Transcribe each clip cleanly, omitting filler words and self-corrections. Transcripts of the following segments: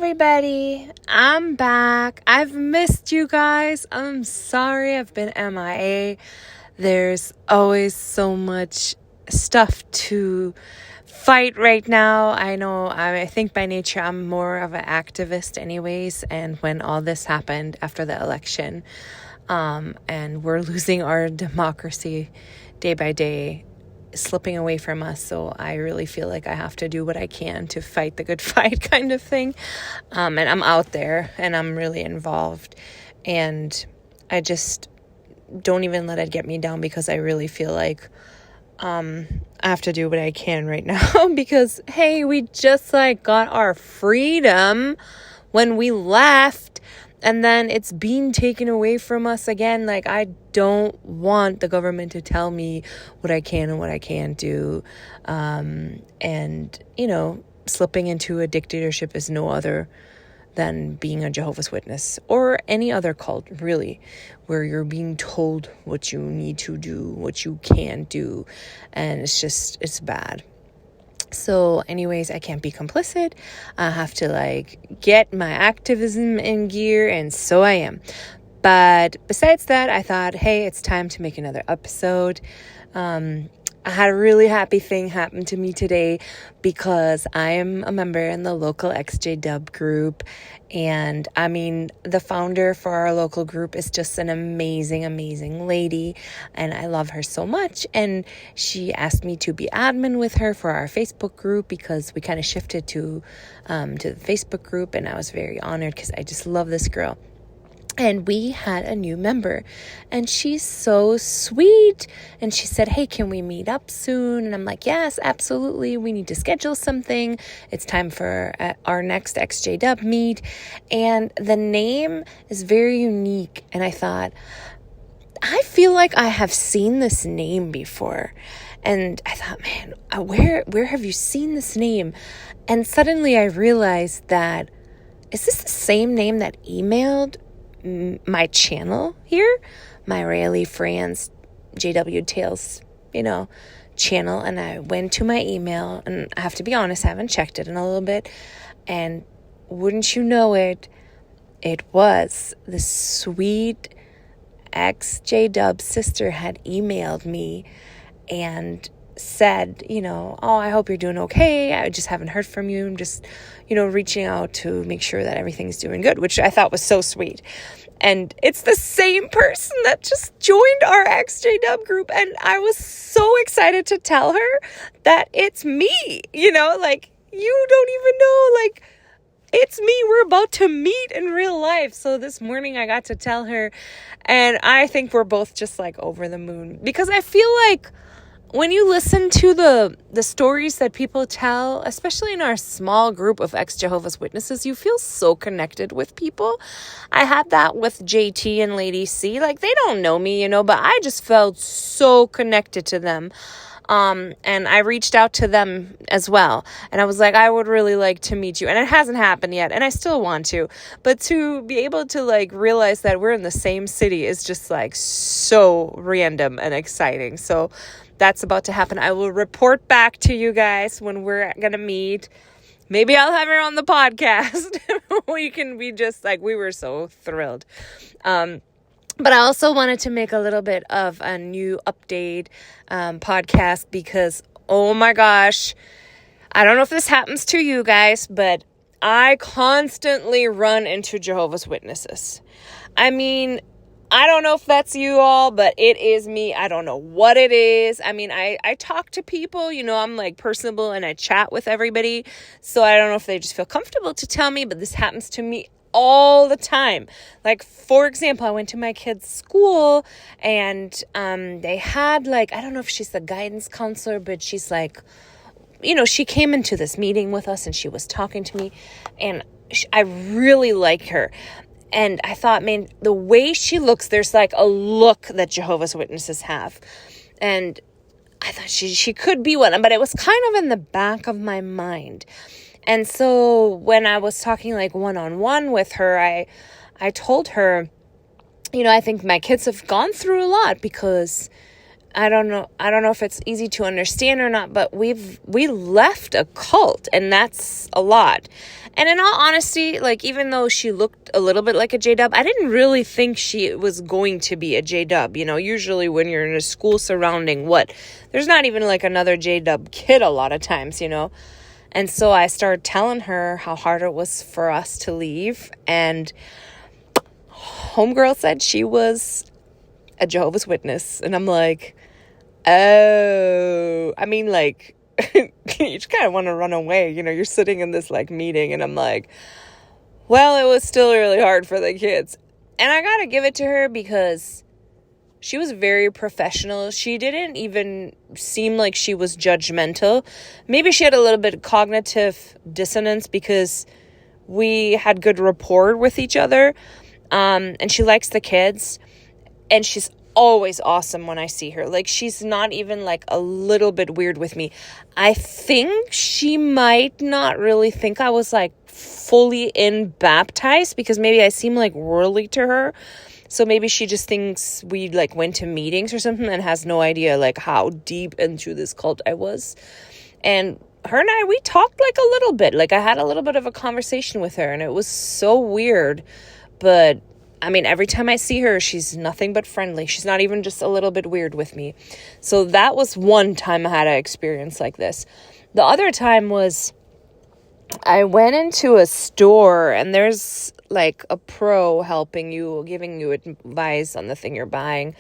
everybody. I'm back. I've missed you guys. I'm sorry I've been MIA. There's always so much stuff to fight right now. I think by nature I'm more of an activist anyways, and when all this happened after the election, and we're losing our democracy day by day, slipping away from us, so I really feel like I have to do what I can to fight the good fight kind of thing, and I'm out there and I'm really involved, and I just don't even let it get me down, because I really feel like I have to do what I can right now because hey, we just got our freedom when we left, and then it's being taken away from us again. I don't want the government to tell me what I can and what I can't do. And, slipping into a dictatorship is no other than being a Jehovah's Witness or any other cult, really, where you're being told what you need to do, what you can't do. And it's bad. So anyways, I can't be complicit. I have to get my activism in gear, and so I am. But besides that, I thought, hey, it's time to make another episode. I had a really happy thing happen to me today because I am a member in the local Exjw group. And the founder for our local group is just an amazing, amazing lady. And I love her so much. And she asked me to be admin with her for our Facebook group, because we kind of shifted to the Facebook group. And I was very honored because I just love this girl. And we had a new member, and she's so sweet. And she said, hey, can we meet up soon? And I'm like, yes, absolutely. We need to schedule something. It's time for our next Exjw meet. And the name is very unique. And I thought, I feel like I have seen this name before. And I thought, man, where have you seen this name? And suddenly I realized that, is this the same name that emailed my channel here, my Rayleigh France JW Tales, channel? And I went to my email, and I have to be honest, I haven't checked it in a little bit, and wouldn't you know it, it was the sweet Exjw sister had emailed me and said, oh, I hope you're doing okay. I just haven't heard from you. I'm just, reaching out to make sure that everything's doing good, which I thought was so sweet. And it's the same person that just joined our Exjw group. And I was so excited to tell her that it's me, you don't even know, it's me. We're about to meet in real life. So this morning I got to tell her, and I think we're both just over the moon, because I feel like when you listen to the stories that people tell, especially in our small group of ex-Jehovah's Witnesses, you feel so connected with people. I had that with JT and Lady C. They don't know me, but I just felt so connected to them. And I reached out to them as well. And I was like, I would really like to meet you. And it hasn't happened yet, and I still want to. But to be able to realize that we're in the same city is just so random and exciting. So that's about to happen. I will report back to you guys when we're going to meet. Maybe I'll have her on the podcast. We can be just we were so thrilled. But I also wanted to make a little bit of a new update podcast, because, oh my gosh, I don't know if this happens to you guys, but I constantly run into Jehovah's Witnesses. I don't know if that's you all, but it is me. I don't know what it is. I talk to people, I'm personable, and I chat with everybody. So I don't know if they just feel comfortable to tell me, but this happens to me all the time. For example, I went to my kid's school, and they had I don't know if she's the guidance counselor, but she's she came into this meeting with us, and she was talking to me, and I really like her. And I thought, man, the way she looks, there's a look that Jehovah's Witnesses have. And I thought she could be one, but it was kind of in the back of my mind. And so when I was talking one-on-one with her, I told her, I think my kids have gone through a lot, because I don't know if it's easy to understand or not, but we left a cult, and that's a lot. And in all honesty, like, even though she looked a little bit like a J-dub, I didn't really think she was going to be a J-dub. Usually when you're in a school surrounding, there's not even like another J-dub kid a lot of times, And so I started telling her how hard it was for us to leave, and homegirl said she was a Jehovah's Witness, and I'm like, oh, I mean, like, you just kind of want to run away, you're sitting in this, like, meeting, and I'm like, well, it was still really hard for the kids, and I gotta give it to her, because she was very professional. She didn't even seem like she was judgmental. Maybe she had a little bit of cognitive dissonance, because we had good rapport with each other, and she likes the kids, and she's always awesome when I see her. Like, she's not even like a little bit weird with me. I think she might not really think I was like fully in baptized, because maybe I seem like worldly to her. So maybe she just thinks we like went to meetings or something, and has no idea like how deep into this cult I was. And her and I, we talked like a little bit. Like, I had a little bit of a conversation with her, and it was so weird. But I mean, every time I see her, she's nothing but friendly. She's not even just a little bit weird with me. So that was one time I had an experience like this. The other time was I went into a store, and there's like a pro helping you, giving you advice on the thing you're buying.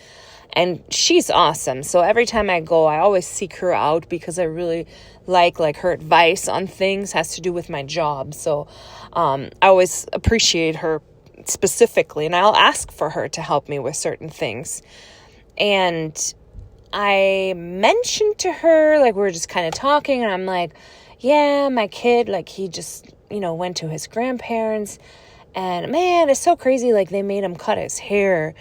And she's awesome. So every time I go, I always seek her out, because I really like her advice on things, has to do with my job. So I always appreciate her specifically, and I'll ask for her to help me with certain things. And I mentioned to her, like, we were just kind of talking, and I'm like, yeah, my kid, like, he just, went to his grandparents, and man, it's so crazy, like, they made him cut his hair,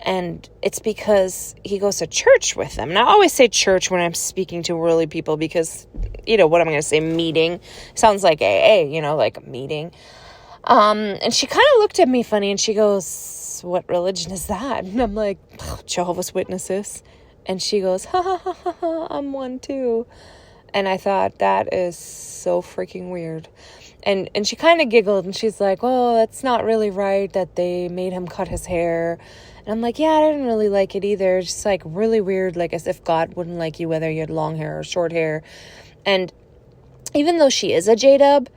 and it's because he goes to church with them. And I always say church when I'm speaking to worldly people, because, what am I going to say, meeting? Sounds like AA, like a meeting. And she kind of looked at me funny, and she goes, what religion is that? And I'm like, Jehovah's Witnesses. And she goes, ha ha ha ha ha, I'm one too. And I thought, that is so freaking weird. And she kind of giggled, and she's like, oh, that's not really right that they made him cut his hair. And I'm like, yeah, I didn't really like it either. It's just like really weird, like as if God wouldn't like you whether you had long hair or short hair. And even though she is a J-dub,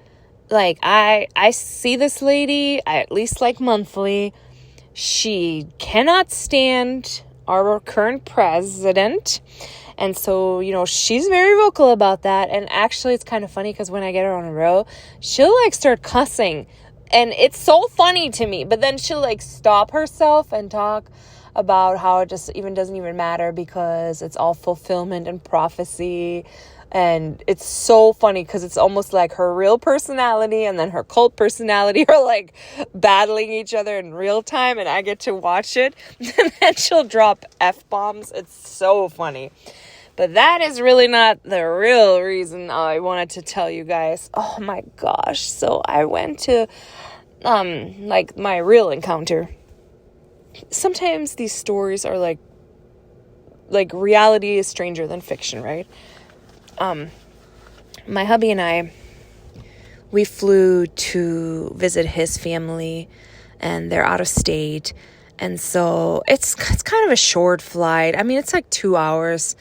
like, I see this lady, I at least like monthly. She cannot stand our current president. And so, she's very vocal about that. And actually, it's kind of funny, because when I get her on a row, she'll like start cussing. And it's so funny to me. But then she'll like stop herself and talk about how it just even doesn't even matter, because it's all fulfillment and prophecy. And it's so funny, because it's almost like her real personality and then her cult personality are like battling each other in real time, and I get to watch it. And then she'll drop F-bombs. It's so funny. But that is really not the real reason I wanted to tell you guys. Oh my gosh. So I went to like my real encounter. Sometimes these stories are like reality is stranger than fiction, right? My hubby and I, we flew to visit his family, and they're out of state. And so it's kind of a short flight. I mean, it's like 2 hours,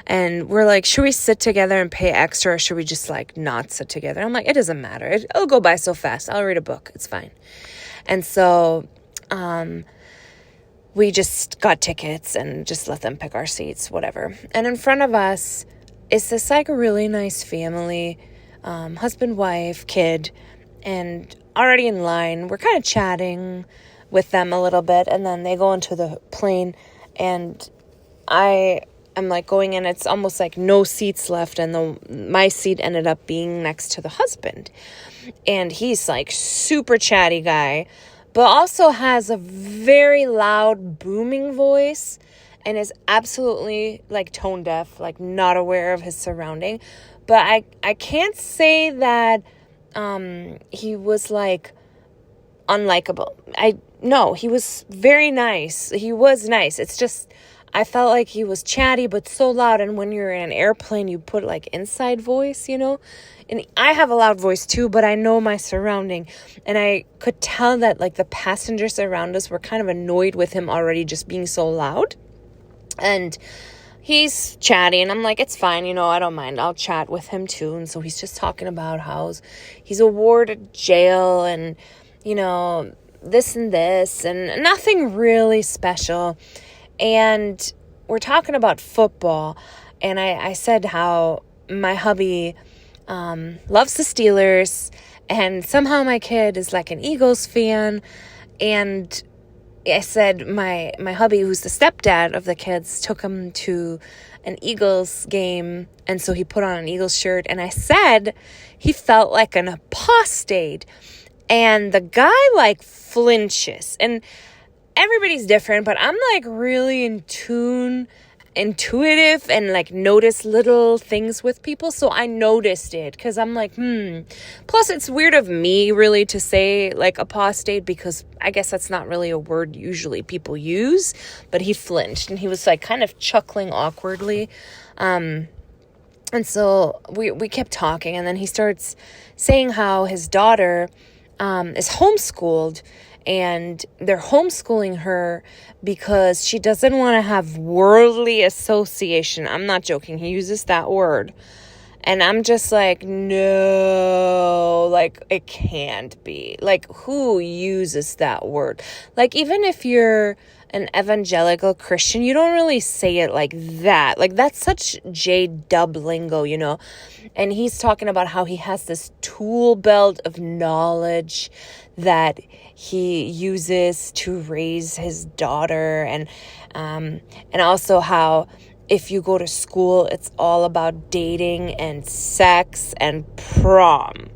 and we're like, should we sit together and pay extra, or should we just like not sit together? I'm like, it doesn't matter. It'll go by so fast. I'll read a book. It's fine. And so, we just got tickets and just let them pick our seats, whatever. And in front of us is this like a really nice family, husband, wife, kid, and already in line. We're kind of chatting with them a little bit, and then they go into the plane, and I am like going in. It's almost like no seats left, and my seat ended up being next to the husband. And he's like super chatty guy, but also has a very loud booming voice, and is absolutely like tone deaf, like not aware of his surrounding. But I can't say that he was like unlikable. No, he was very nice. He was nice. It's just I felt like he was chatty, but so loud. And when you're in an airplane, you put like inside voice, and I have a loud voice too, but I know my surrounding. And I could tell that like the passengers around us were kind of annoyed with him already just being so loud. And he's chatty, and I'm like, it's fine, I don't mind. I'll chat with him too. And so he's just talking about how he's awarded jail and, this and this, and nothing really special. And we're talking about football, and I said how my hubby loves the Steelers, and somehow my kid is like an Eagles fan. And I said my hubby, who's the stepdad of the kids, took him to an Eagles game, and so he put on an Eagles shirt. And I said he felt like an apostate, and the guy like flinches. And everybody's different, but I'm like really intuitive, and like notice little things with people. So I noticed it because I'm like, Plus it's weird of me really to say like apostate, because I guess that's not really a word usually people use. But he flinched, and he was like kind of chuckling awkwardly. And so we kept talking, and then he starts saying how his daughter is homeschooled, and they're homeschooling her because she doesn't want to have worldly association. I'm not joking. He uses that word. And I'm just like, no, like it can't be. Like, who uses that word? Like, even if you're an evangelical Christian, you don't really say it like that. Like, that's such J-dub lingo, And he's talking about how he has this tool belt of knowledge that he uses to raise his daughter, and also how if you go to school, it's all about dating and sex and prom.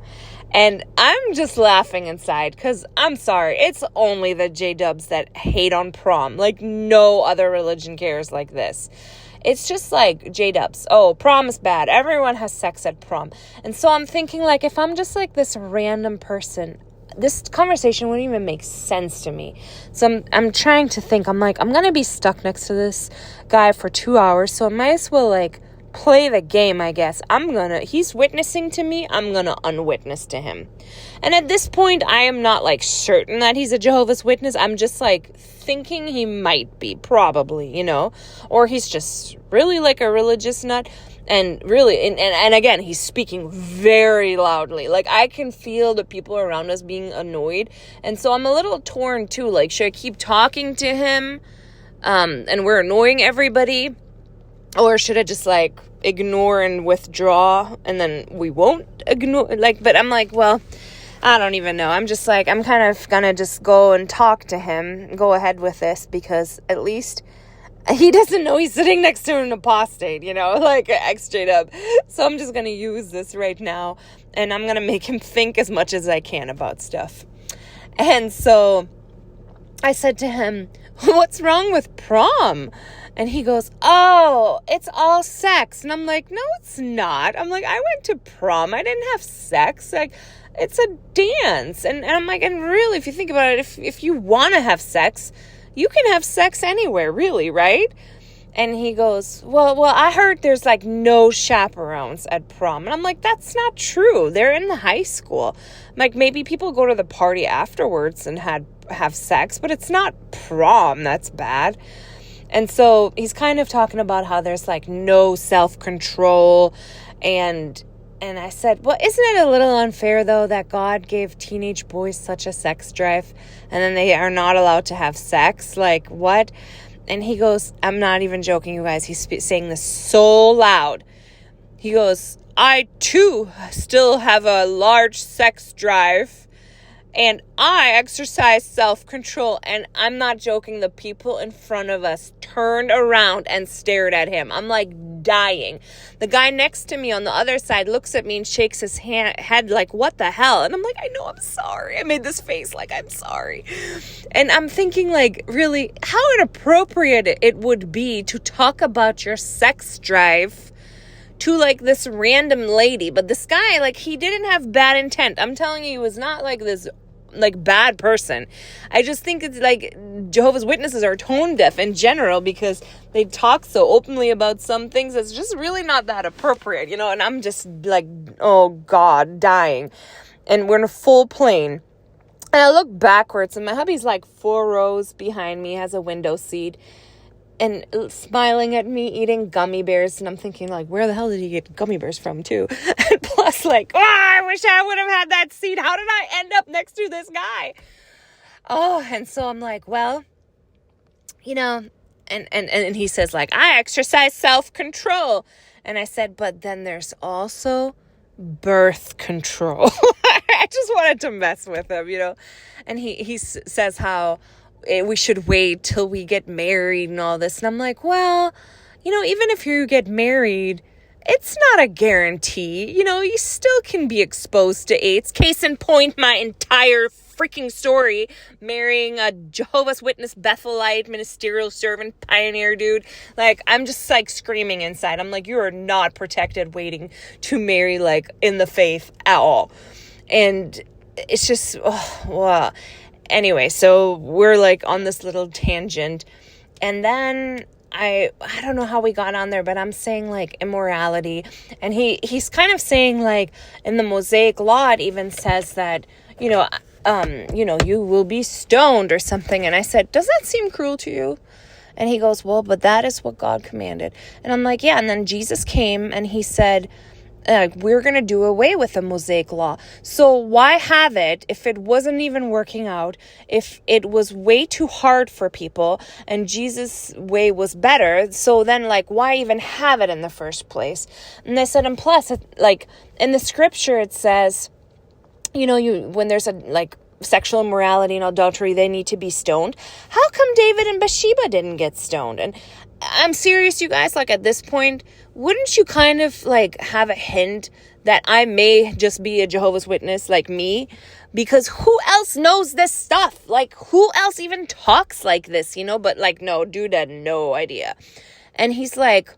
And I'm just laughing inside because I'm sorry, it's only the J-dubs that hate on prom. Like, no other religion cares like this. It's just like J-dubs. Oh, prom is bad. Everyone has sex at prom. And so I'm thinking, like, if I'm just like this random person, this conversation wouldn't even make sense to me. So I'm trying to think. I'm like, I'm going to be stuck next to this guy for 2 hours. So I might as well like play the game, I guess. He's witnessing to me. I'm going to unwitness to him. And at this point, I am not like certain that he's a Jehovah's Witness. I'm just like thinking he might be, probably, or he's just really like a religious nut. And really, and again, he's speaking very loudly. Like, I can feel the people around us being annoyed. And so I'm a little torn too. Like, should I keep talking to him and we're annoying everybody? Or should I just like ignore and withdraw, and then we won't ignore? Like, but I'm like, well, I don't even know. I'm just like, I'm kind of gonna just go and talk to him, go ahead with this, because at least he doesn't know he's sitting next to an apostate, like Exjw. So I'm just going to use this right now, and I'm going to make him think as much as I can about stuff. And so I said to him, what's wrong with prom? And he goes, oh, it's all sex. And I'm like, no, it's not. I'm like, I went to prom. I didn't have sex. Like, it's a dance. And I'm like, and really, if you think about it, if you want to have sex, you can have sex anywhere, really, right? And he goes, well, I heard there's like no chaperones at prom. And I'm like, that's not true. They're in the high school. Like, maybe people go to the party afterwards and have sex, but it's not prom. That's bad. And so he's kind of talking about how there's like no self-control. And I said, well, isn't it a little unfair, though, that God gave teenage boys such a sex drive and then they are not allowed to have sex? Like, what? And he goes, I'm not even joking, you guys. He's saying this so loud. He goes, I, too, still have a large sex drive, and I exercise self-control. And I'm not joking. The people in front of us turned around and stared at him. I'm like dying. The guy next to me on the other side looks at me and shakes his head like, what the hell? And I'm like, I know, I'm sorry. I made this face like, I'm sorry. And I'm thinking, like, really, how inappropriate it would be to talk about your sex drive to like this random lady. But this guy, like, he didn't have bad intent. I'm telling you, he was not like this like bad person. I just think it's like Jehovah's Witnesses are tone deaf in general because they talk so openly about some things that's just really not that appropriate, you know, and I'm just like, oh God, dying. And we're in a full plane. And I look backwards and my hubby's like 4 rows behind me, has a window seat, and smiling at me, eating gummy bears. And I'm thinking, like, where the hell did he get gummy bears from, too? And plus, like, oh, I wish I would have had that seat. How did I end up next to this guy? Oh, and so I'm like, well, you know, and he says, like, I exercise self-control. And I said, but then there's also birth control. I just wanted to mess with him, you know. And he says how we should wait till we get married and all this. And I'm like, well, you know, even if you get married, it's not a guarantee. You know, you still can be exposed to AIDS. Case in point, my entire freaking story, marrying a Jehovah's Witness, Bethelite, ministerial servant, pioneer dude. Like, I'm just like screaming inside. I'm like, you are not protected waiting to marry, like, in the faith at all. And it's just, oh, wow. Anyway, so we're like on this little tangent, and then I don't know how we got on there, but I'm saying like immorality, and he's kind of saying like in the Mosaic law it even says that, you know, you will be stoned or something. And I said, does that seem cruel to you? And he goes, well, but that is what God commanded. And I'm like, yeah. And then Jesus came and he said, we're going to do away with the Mosaic law. So why have it if it wasn't even working out, if it was way too hard for people and Jesus' way was better? So then, like, why even have it in the first place? And I said, and plus, like, in the scripture, it says, you know, when there's a, like, sexual immorality and adultery, they need to be stoned. How come David and Bathsheba didn't get stoned? And I'm serious, you guys, like, at this point, wouldn't you kind of like have a hint that I may just be a Jehovah's Witness like me? Because who else knows this stuff? Like, who else even talks like this, you know? But like, no, dude had no idea. And he's like,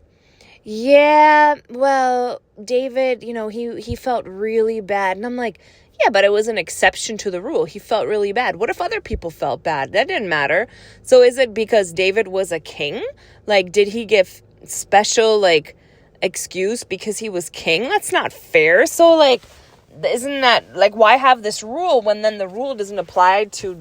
yeah, well, David, you know, he felt really bad. And I'm like, yeah, but it was an exception to the rule. He felt really bad. What if other people felt bad? That didn't matter. So is it because David was a king? Like, did he give special, like, excuse because he was king? That's not fair. So, like, isn't that, like, why have this rule when then the rule doesn't apply to,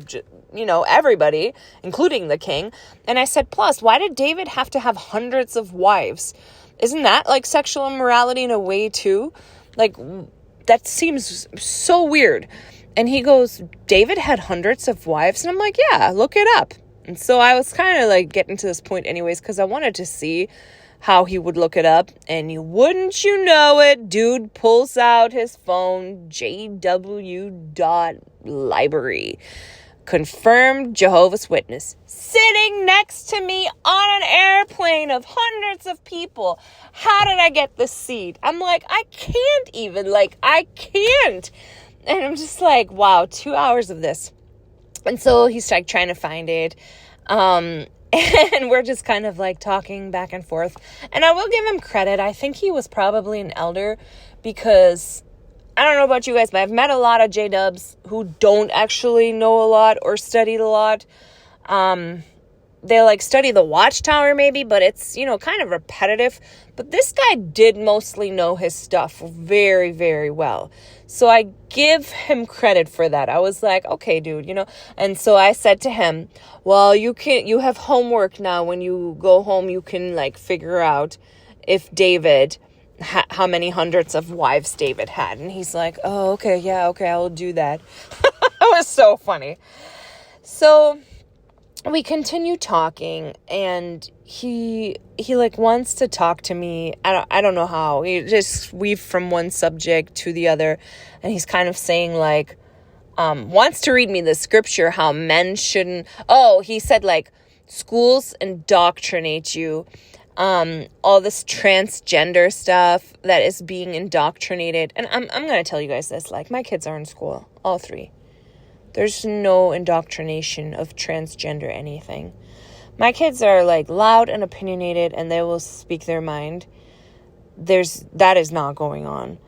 you know, everybody, including the king? And I said, plus, why did David have to have hundreds of wives? Isn't that, like, sexual immorality in a way, too? Like, that seems so weird. And he goes, David had hundreds of wives? And I'm like, yeah, look it up. And so I was kind of like getting to this point anyways, because I wanted to see how he would look it up. And wouldn't you know it, dude pulls out his phone, JW.library. Confirmed Jehovah's Witness. Sitting next to me on an airplane of hundreds of people. How did I get this seat? I'm like, I can't even. Like, I can't. And I'm just like, wow, 2 hours of this. And so he's like trying to find it. And we're just kind of like talking back and forth. And I will give him credit. I think he was probably an elder because I don't know about you guys, but I've met a lot of J-dubs who don't actually know a lot or studied a lot. They like study the Watchtower maybe, but it's, you know, kind of repetitive. But this guy did mostly know his stuff very, very well. So I give him credit for that. I was like, okay, dude, you know. And so I said to him, well, you have homework now. When you go home, you can like figure out if David, how many hundreds of wives David had. And he's like, oh, okay, yeah, okay, I will do that. It was so funny. So we continue talking, and he like wants to talk to me. I don't know how. He just weave from one subject to the other, and he's kind of saying like, wants to read me the scripture how men shouldn't. Oh, he said like schools indoctrinate you. All this transgender stuff that is being indoctrinated. And I'm going to tell you guys this, like, my kids are in school, all three. There's no indoctrination of transgender anything. My kids are, like, loud and opinionated, and they will speak their mind. That is not going on.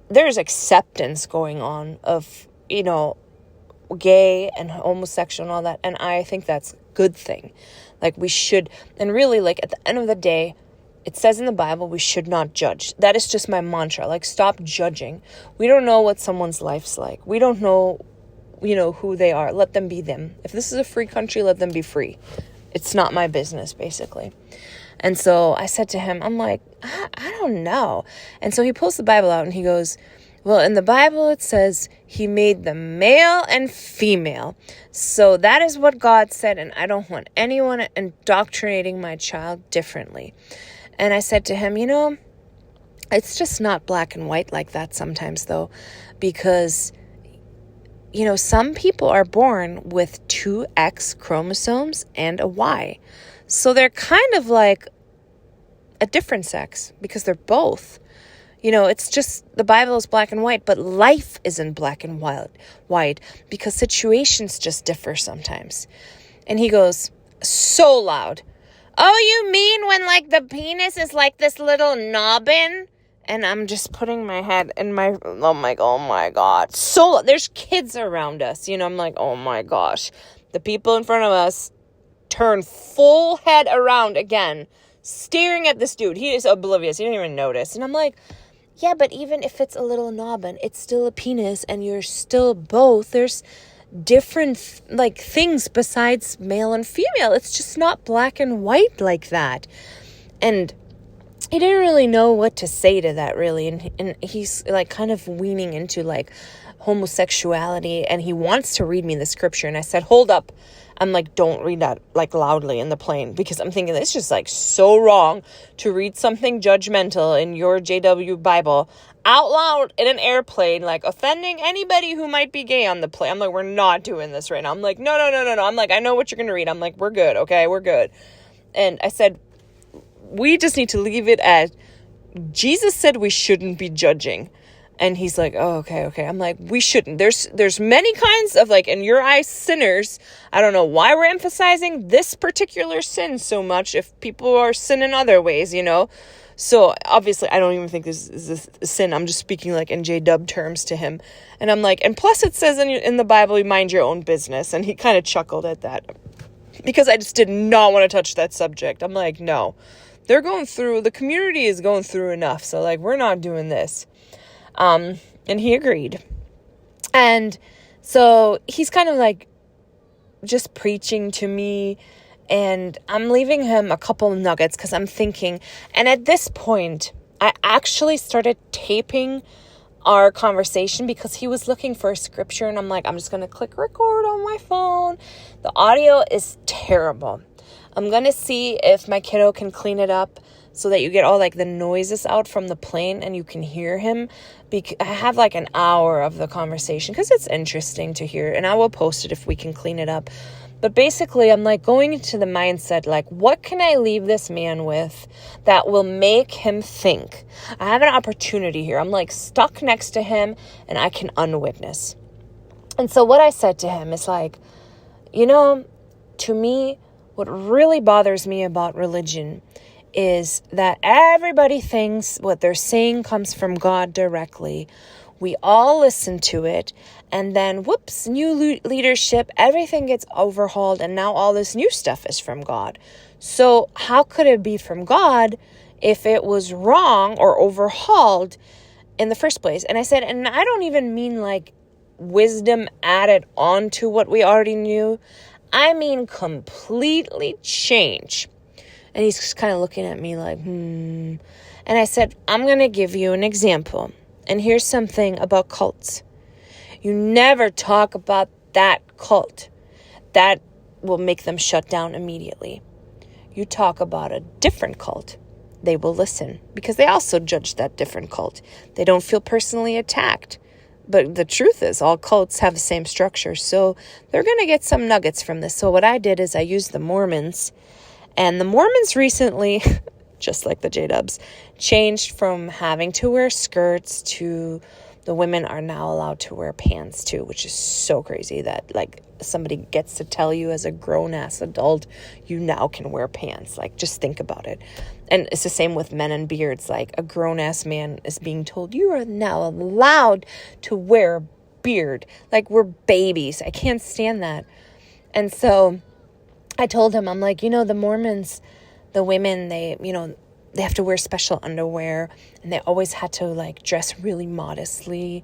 There's acceptance going on of, you know, gay and homosexual and all that. And I think that's a good thing. Like, we should, and really, like, at the end of the day, it says in the Bible, we should not judge. That is just my mantra. Like, stop judging. We don't know what someone's life's like. We don't know, who they are. Let them be them. If this is a free country, let them be free. It's not my business, basically. And so I said to him, I'm like, I don't know. And so he pulls the Bible out and he goes, well, in the Bible, it says he made them male and female. So that is what God said. And I don't want anyone indoctrinating my child differently. And I said to him, it's just not black and white like that sometimes, though, because, some people are born with 2 X chromosomes and a Y. So they're kind of like a different sex because they're both. It's just the Bible is black and white, but life isn't black and white because situations just differ sometimes. And he goes so loud, oh, you mean when like the penis is like this little nobbin? And I'm just putting my head in oh my God. So there's kids around us, I'm like, oh my gosh. The people in front of us turn full head around again, staring at this dude. He is oblivious. He didn't even notice. And I'm like, yeah, but even if it's a little nobbin, it's still a penis and you're still both. There's different things besides male and female. It's just not black and white like that. And he didn't really know what to say to that, really. And he's like kind of weaning into like homosexuality, and he wants to read me the scripture. And I said, hold up. I'm like, don't read that like loudly in the plane, because I'm thinking it's just like so wrong to read something judgmental in your JW Bible out loud in an airplane, like offending anybody who might be gay on the plane. I'm like, we're not doing this right now. I'm like, no. I'm like, I know what you're going to read. I'm like, we're good. Okay, we're good. And I said, we just need to leave it at Jesus said we shouldn't be judging. And he's like, oh, okay. I'm like, we shouldn't. There's many kinds of like, in your eyes, sinners. I don't know why we're emphasizing this particular sin so much if people are sinning other ways, So obviously, I don't even think this is a sin. I'm just speaking like in J-dub terms to him. And I'm like, and plus it says in the Bible, you mind your own business. And he kind of chuckled at that because I just did not want to touch that subject. I'm like, no. The community is going through enough. So like, we're not doing this. And he agreed. And so he's kind of like just preaching to me, and I'm leaving him a couple of nuggets because I'm thinking, and at this point, I actually started taping our conversation because he was looking for a scripture, and I'm like, I'm just going to click record on my phone. The audio is terrible. I'm going to see if my kiddo can clean it up so that you get all like the noises out from the plane and you can hear him. I have like an hour of the conversation because it's interesting to hear, and I will post it if we can clean it up. But basically, I'm like going into the mindset, like, what can I leave this man with that will make him think? I have an opportunity here. I'm like stuck next to him and I can unwitness. And so what I said to him is like, to me, what really bothers me about religion is that everybody thinks what they're saying comes from God directly. We all listen to it, and then whoops, new leadership, everything gets overhauled, and now all this new stuff is from God. So how could it be from God if it was wrong or overhauled in the first place? And I said, and I don't even mean like wisdom added on to what we already knew. I mean completely change. And he's just kind of looking at me like, And I said, I'm going to give you an example. And here's something about cults. You never talk about that cult. That will make them shut down immediately. You talk about a different cult. They will listen because they also judge that different cult. They don't feel personally attacked. But the truth is, all cults have the same structure. So they're going to get some nuggets from this. So what I did is I used the Mormons. And the Mormons recently, just like the J-dubs, changed from having to wear skirts to the women are now allowed to wear pants too, which is so crazy that like somebody gets to tell you as a grown-ass adult, you now can wear pants. Like, just think about it. And it's the same with men and beards. Like, a grown-ass man is being told, you are now allowed to wear beard. Like, we're babies. I can't stand that. And so I told him, I'm like, the Mormons, the women, they have to wear special underwear, and they always had to like dress really modestly,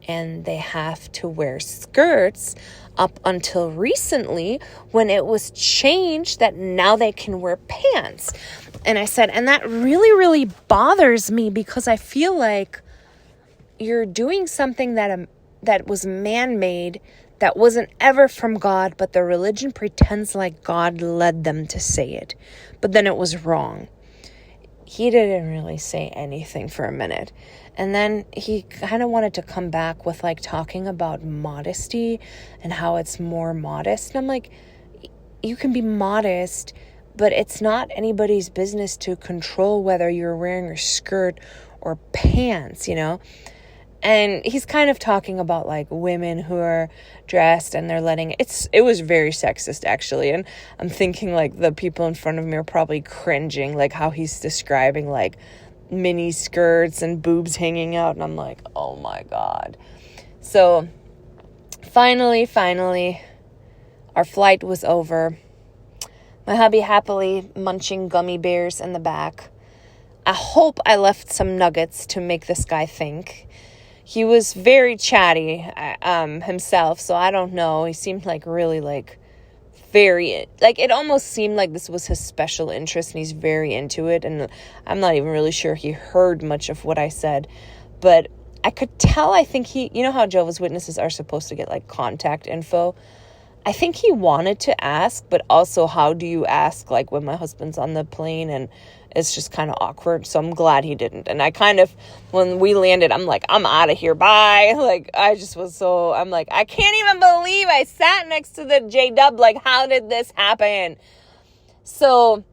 and they have to wear skirts up until recently when it was changed that now they can wear pants. And I said, and that really, really bothers me, because I feel like you're doing something that was man-made, that wasn't ever from God, but the religion pretends like God led them to say it. But then it was wrong. He didn't really say anything for a minute. And then he kind of wanted to come back with like talking about modesty and how it's more modest. And I'm like, you can be modest, but it's not anybody's business to control whether you're wearing a skirt or pants, And he's kind of talking about like women who are dressed and they're letting it was very sexist, actually. And I'm thinking like the people in front of me are probably cringing, like how he's describing like mini skirts and boobs hanging out. And I'm like, oh my God. So finally, our flight was over. My hubby happily munching gummy bears in the back. I hope I left some nuggets to make this guy think. He was very chatty himself, so I don't know. He seemed like really like very, like it almost seemed like this was his special interest and he's very into it. And I'm not even really sure he heard much of what I said, but I could tell, I think how Jehovah's Witnesses are supposed to get like contact info. I think he wanted to ask, but also how do you ask like when my husband's on the plane and it's just kind of awkward. So I'm glad he didn't. And I kind of, when we landed, I'm like, I'm out of here. Bye. Like, I'm like, I can't even believe I sat next to the J-Dub. Like, how did this happen? So,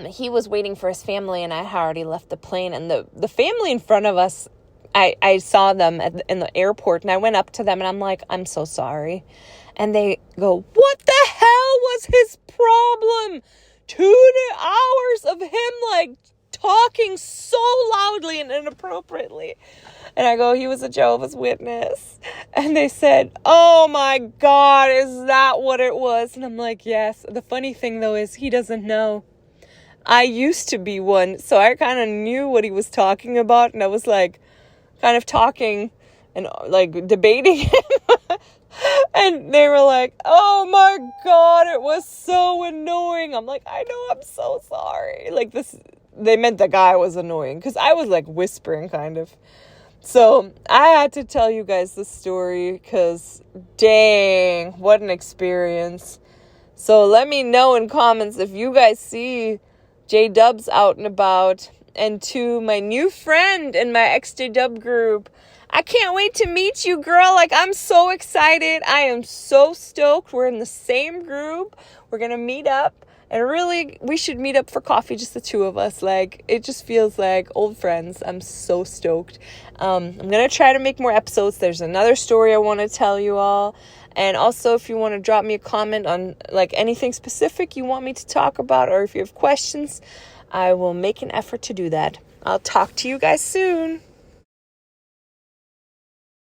he was waiting for his family and I had already left the plane. And the family in front of us, I saw them in the airport and I went up to them and I'm like, I'm so sorry. And they go, what the hell was his problem? 2 hours of him like talking so loudly and inappropriately. And I go, he was a Jehovah's Witness. And they said, oh my God, is that what it was? And I'm like, yes. The funny thing though is he doesn't know. I used to be one, so I kind of knew what he was talking about. And I was like kind of talking and like debating him. And they were like, oh my God, it was so annoying. I'm like, I know, I'm so sorry. Like this, they meant the guy was annoying because I was like whispering kind of. So I had to tell you guys this story because dang, what an experience. So let me know in comments if you guys see J-Dubs out and about. And to my new friend in my Exjw group, I can't wait to meet you, girl. Like, I'm so excited. I am so stoked. We're in the same group. We're going to meet up. And really, we should meet up for coffee, just the two of us. Like, it just feels like old friends. I'm so stoked. I'm going to try to make more episodes. There's another story I want to tell you all. And also, if you want to drop me a comment on, like, anything specific you want me to talk about, or if you have questions, I will make an effort to do that. I'll talk to you guys soon.